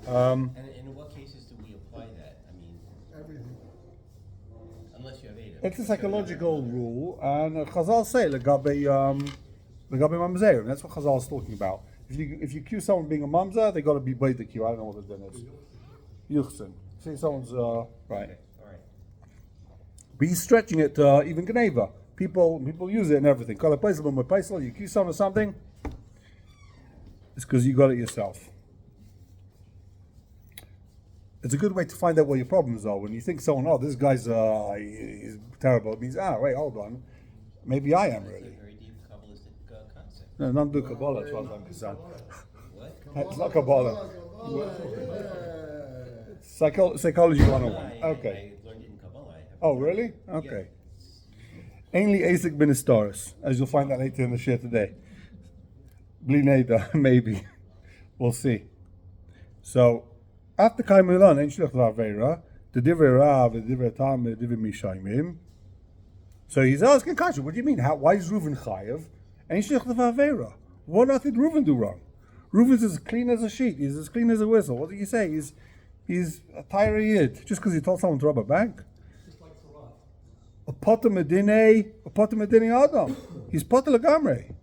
And in what cases do we apply that? I mean, Everything. unless you have Adam. It's a psychological rule, and Chazal say legabe mamzerim. That's what Chazal is talking about. If you accuse someone of being a mamzer, they got to be baidik you. I don't know what the din is. Yuchsin. Say someone's right. Okay, all right. But he's stretching it to even Geneva. People use it and everything. Call it paisel, but paisel. You accuse someone of something, it's because you got it yourself. It's a good way to find out what your problems are. When you think someone, oh, this guy's he's terrible, it means, wait, hold on. Maybe I am It's a really. very deep Kabbalistic concept. No, not do Kabbalah, as far as I'm concerned. What? It's not Kabbalah. Yeah. Psychology 101. I Okay. learned it in Kabbalah. I have Oh, really? Okay. Ainly Asik bin Astaris, as you'll find out later in the share today. Bli Neda, maybe. We'll see. So, after Kaimulan, Ein Shlech Lavera, the Divrei Rav, the Divrei Tam, the Divrei Mishaimim. So he's asking Kasha, what do you mean? Why is Reuven Chayev? Ein Shlech Lavera. What on earth did Reuven do wrong? Reuven's as clean as a sheet. He's as clean as a whistle. What did you say? He's a Tyra Yid. Just because he told someone to rob a bank? A potter medine Adam. He's potter legamrei.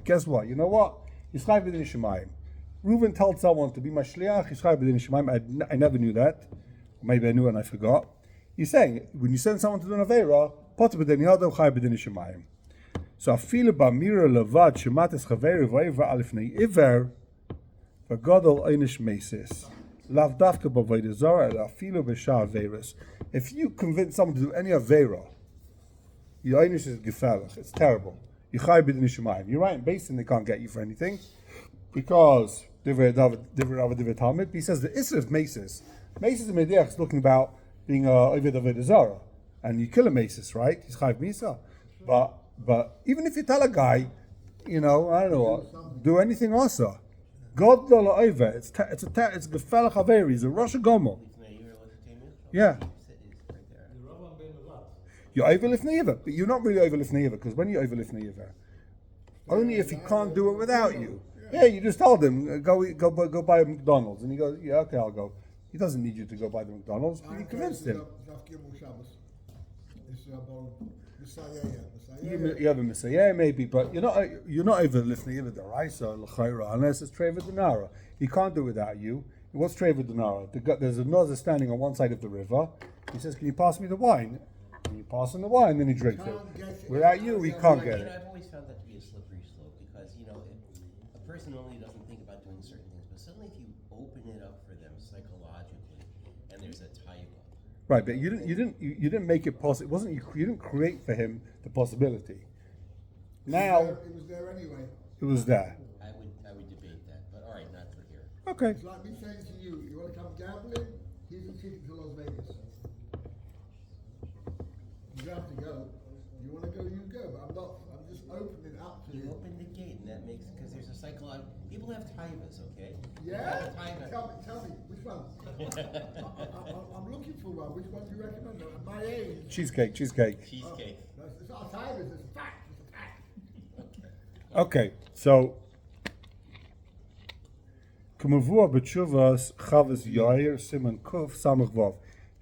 Guess what? You know what? He's chayv b'din shemayim. Reuven told someone to be my shliach. He's chayv b'din shemayim. I never knew that. Maybe I knew it and I forgot. He's saying when you send someone to do an avera, potter b'din Adam, chayv b'din shemayim. So afilu b'mira levad shemates chaveri v'ayva alifnei iver v'gadol einish mesis. Lav dafka b'avodah zara afilu b'shah averas. If you convince someone to do any avera, your einish is gefährlich. It's terrible. You chayv b'din shemayim. You're right in basin they can't get you for anything because divrei Rav divrei Talmud. He says the issue of mesis. Mesis in Mediach is talking about being over the avodah zara, and you kill a mesis, right? He's chayv misa. But even if you tell a guy, I don't know what, do anything also. God lo over. It's gefährlich averi. He's a Rosh Gomer. Yeah. You're over lifnei iver, but you're not really over lifnei iver, because when you over lifnei iver, only if he can't do it without you. Yeah, you just told him go buy a McDonald's, and he goes, yeah, okay, I'll go. He doesn't need you to go buy the McDonald's, but you convinced him. You have a Messiah maybe, but you're not over lifnei iver deraisa l'chayra unless it's treva denara. He can't do it without you. What's treva denara? There's a nozer standing on one side of the river. He says, "Can you pass me the wine?" And you pass him the wine, then he drinks it. Without you, he can't get it. I've always found that to be a slippery slope because a person normally doesn't think about doing certain things, but suddenly if you open it up for them psychologically, and there's a taiva. Right, but you didn't make it possible. It wasn't you didn't create for him the possibility. Now It was there anyway. it was there. I would debate that, but all right, not for here. Okay. It's like me saying to you, you want to come gambling? Here's a ticket to Las Vegas. You don't have to go. You want to go, you go. But I'm just opening it up to You you. open the gate, and that makes because there's a psychological. People have taivas, okay? Yeah? Taiva. Tell me, which one? I'm looking for one. Which one do you recommend? At my age. Cheesecake. Cheesecake. It's not a time, it's a fact. It's a fact. Okay, so Kamavua b'tshuvas Chavas Yair Simon Kuf Samach Vav.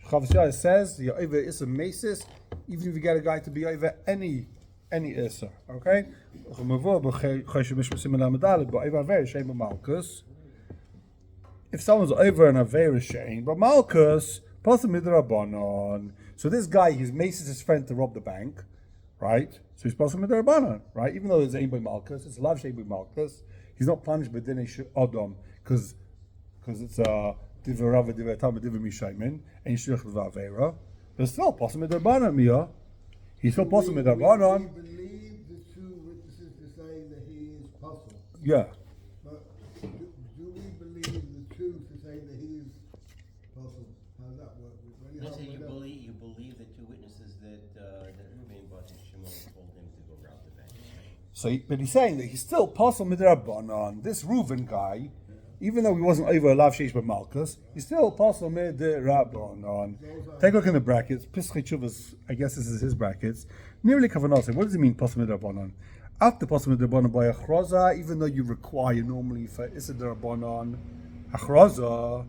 Chavas Yair says you're over Issa Mesis, even if you get a guy to be over any Issa. Okay, Kamavua b'Choshe Mishma Simon Lamadalid b'Over Aver Shem Malkus. If someone's over an Aver Shem, but Malkus Pasam Midrabanon. So this guy, he's Mesis his friend to rob the bank. Right? So he's possible with the Rabbanan, right? Even though there's Ein Malchus, it's Lav Shei Malchus, he's not punished by Dinei Adam because it's Divrei Rav, Divrei Tam, Divrei Mishaymin, and Yishlech V'Avera. But still possible with the Rabbanan, Mia. He's still possible with the Rabbanan. We believe the two witnesses to say that he is puzzled. Yeah. But do we believe the two to say that he is puzzled? How does that work? Let's say you believe the two witnesses that Reuven bought Shimon told him to go rob the bank. So, but he's saying that he's still possible with the Rabbanan. This Reuven guy, even though he wasn't over Lav Sheish Malchus, he's still possible with the Rabbanan. Take a look in the brackets. Pischei Chuvas, I guess this is his brackets. Nearly Kavanah. What does it mean possible with the Rabbanan? After possible derbanon by achroza, even though you require normally for issa derbanon achroza.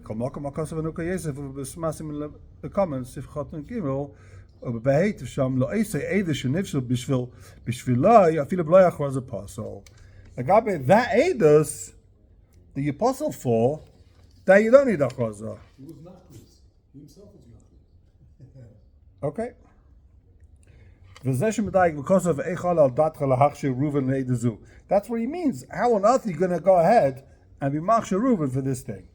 Kamakom akasav anuka yesef b'smasim in the comments sifchat and gimel. ובבית שם לא עשה עדה שנפסל בשבילה אפילו בלי אחרוז apostle. Agabe, that edus that you apostle for, that you don't need achroza. He was nachlis. He himself was nachlis. Okay. That's what he means. How on earth are you going to go ahead and be machshir Reuven for this thing?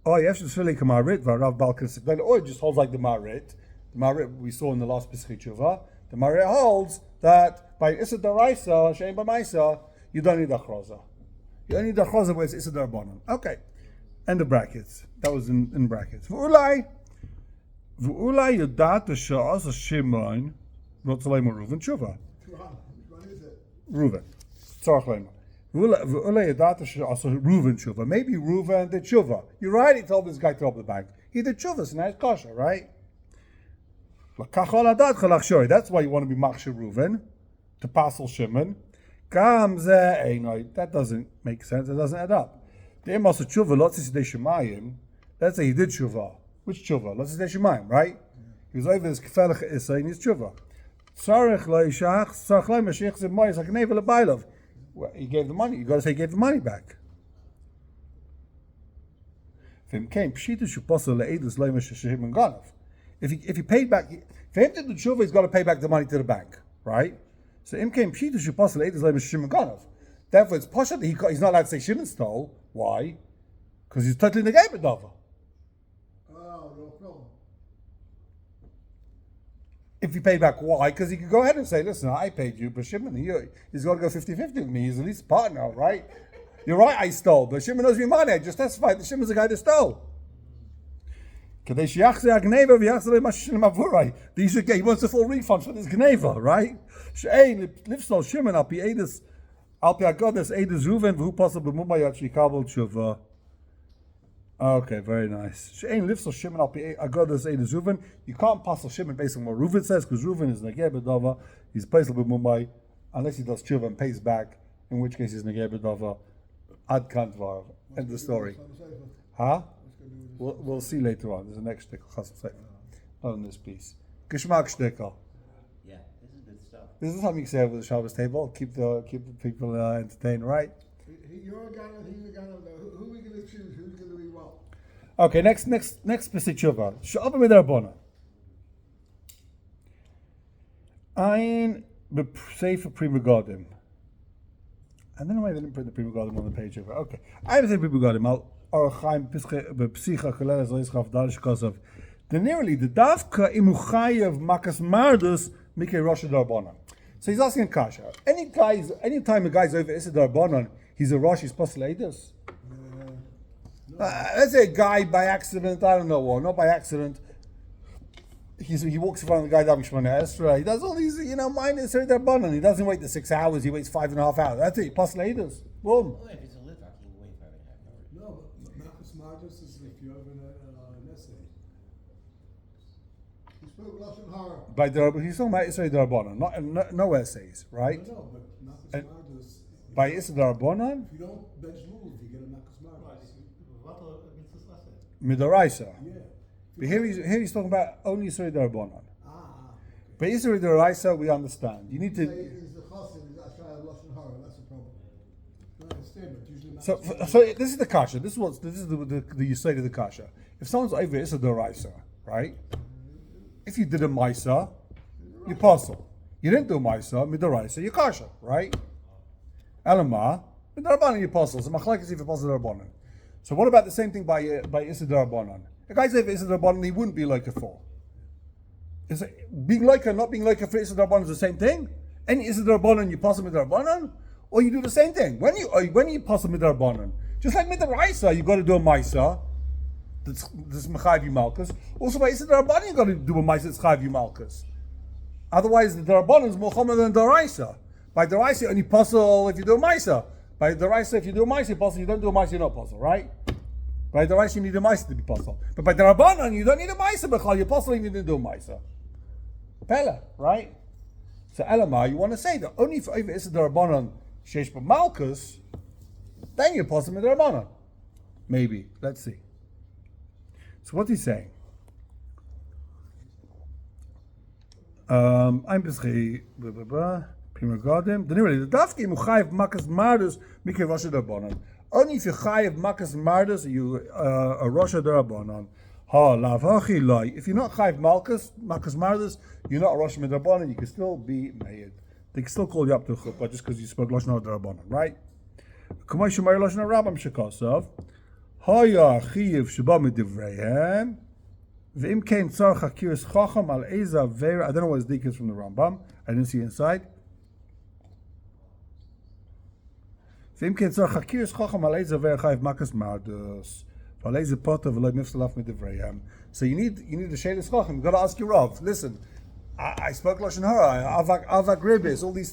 Oh, you have to fill kamarit v'arav balkas. Or it just holds like the marit. The marit we saw in the last Pesach Tshuva. The marit holds that by Issa Daraisa, Shein B'maisa, you don't need achroza. You don't need achroza where it's Issa Darabanan. Okay. End of brackets. That was in brackets. V'ulai yodat she'asa Shimon Rotzalei Reuven Tshuva. Which one is it? Reuven. Tzarech Lema. V'ulai yodat she'asa Reuven Tshuva. Maybe Reuven did Tshuva. You're right, he told this guy to open the bank. He did Tshuva, so now it's kosher, right? That's why you want to be machshir Reuven, to passel Shimon. That doesn't make sense, it doesn't add up. Let's say he did tshuva. Which tshuva? Let's say shemayim, right? He was over this kefelach issa in his tshuva. He gave the money. You got to say he gave the money back. If he paid back, for him to do tshuva, he's got to pay back the money to the bank, right? So im came pshita shupasel edus leimer Shimon Ganav. Therefore, it's posh that he's not allowed to say Shimon stole. Why? Because he's totally negated davar. Oh, no problem. If he paid back, why? Because he could go ahead and say, listen, I paid you, but Shimon, he's got to go 50-50 with me. He's at least a partner, right? You're right, I stole, but Shimon knows me money. I just testified that Shimon's the guy that stole. He wants a full refund for this gneva, right? Shimon al pi agodas edus Reuven v'hu pasal b'mumayat shikabel tshuva. Okay, very nice. She'ein lifsal Shimon al pi agodas edus Reuven. You can't pasal Shimon based on what Reuven says, because Reuven is negeh b'dava. He's pasal b'mumay unless he does tshuva and pays back, in which case he's negeh b'dava. Ad kantvar. End of the story. Huh? We'll see later on. There's a next shtickle, chas v'sefer, not in this piece. Geschmack shtickle. Yeah, this is good stuff. This is something you say over the Shabbos table. Keep the people entertained, right? You're a gunner, he's a gunner. Who are we going to choose? Who's going to be what? Okay, next Pesach Tshuva. Sha'ava midarabona. Ein b'sefer Pri Megadim. And then why they didn't print the Pri Megadim on the page over. Okay, I have a Pri Megadim. I'll Arachaim b'psicha kolel zoischaf dalish kosov. The nearly the davka imuchayev makas mardus mikei rosh darbanan. So he's asking Kasha. Anytime a guy's over Issa darbanan, he's a rosh. He's postulatus. Let's say a guy by accident. I don't know, or not by accident. He walks in front of the guy Davin Shemona Esra. He does all these, minor Issa darbanan. He doesn't wait the 6 hours. He waits 5.5 hours. That's it. Postulatus. Boom. Oh, if it's a litvak, you can wait 5.5 hours. No, but Malchus Mardus is if you have an essay. He spoke Lashon Hara. He's talking about Issa darbanan, no essays, right? No, but Malchus And- Mardus. By Issa darbanan, If you don't bench move, you get a Malchus Mardus. midoraisa. Yeah. But here he's talking about only Issa darbanan. Okay. But Issa D'Oraisa, we understand. You need Say to. he's the chassid, he's actually Lashon Hara. That's the problem. No, I understand, but usually So Malchus Mardus- this is the kasha. This is the you say to the kasha. If someone's over Issa D'Oraisa, right? If you did a Maisa, you puzzle. You didn't do a Maisa, Midoraisa, you kasha, right? Elama, Midorabanan, you puzzle. So Machlek is if you puzzle Darabanan. So what about the same thing by Issa Darabanan? A guy's over Issa Darabanan, he wouldn't be like a four. Is it being like or not being like a for Issa Darabanan is the same thing? Any Issa Darabanan, you puzzle Midorabanan? Or you do the same thing. When you puzzle Midorabanan, just like Midoraisa, you got to do a Maisa. That's Mechayiv Malkus. Also by Issa Darabanan, you got to do a Maisa that's Chayiv Malkus. Otherwise, the Darabanan is more common than Daraisa. By Daraisa, you only puzzle if you do a Maisa. By Daraisa, if you do a Maisa, you puzzle. You don't do a Maisa, you're not puzzle, right? By Daraisa, you need a Maisa to be puzzle. But by Darabanan, you don't need a Maisa, Bechal. You're puzzling, you didn't do a Maisa. Pella, right? So Elamar, you want to say that only for over Issa Darabanan Sheish Malkus, then you're possible with Darabanan. Maybe. Let's see. So what he's saying. I'm Peschi Prima Garden. The Dafki Muchayev Makas Mardus Mikhe Rosh Darabanan. Only if you chayev Makas Mardus, you a Rosh Darabanan. Ha lavachi loy. If you're not chayiv Makas Mardus, you're not a Rosh Darabanan. You can still be made. They can still call you up to chuppah just because you spoke Lashon Darabanan, right? Kamay Shemay Lashon Rabbam Shekasav. Haya chiyev sheba medivreihem. V'im kein tzar chakiris chacham al eza vera. I don't know what his dik is from the Rambam. I didn't see inside. V'im kein tzar chakiris chacham al eza vera chayiv Makas Mardus. So you need the Sheilas Chacham. You got to ask your Rav. Listen, I spoke Lashon Hara, Avak Rebes, all these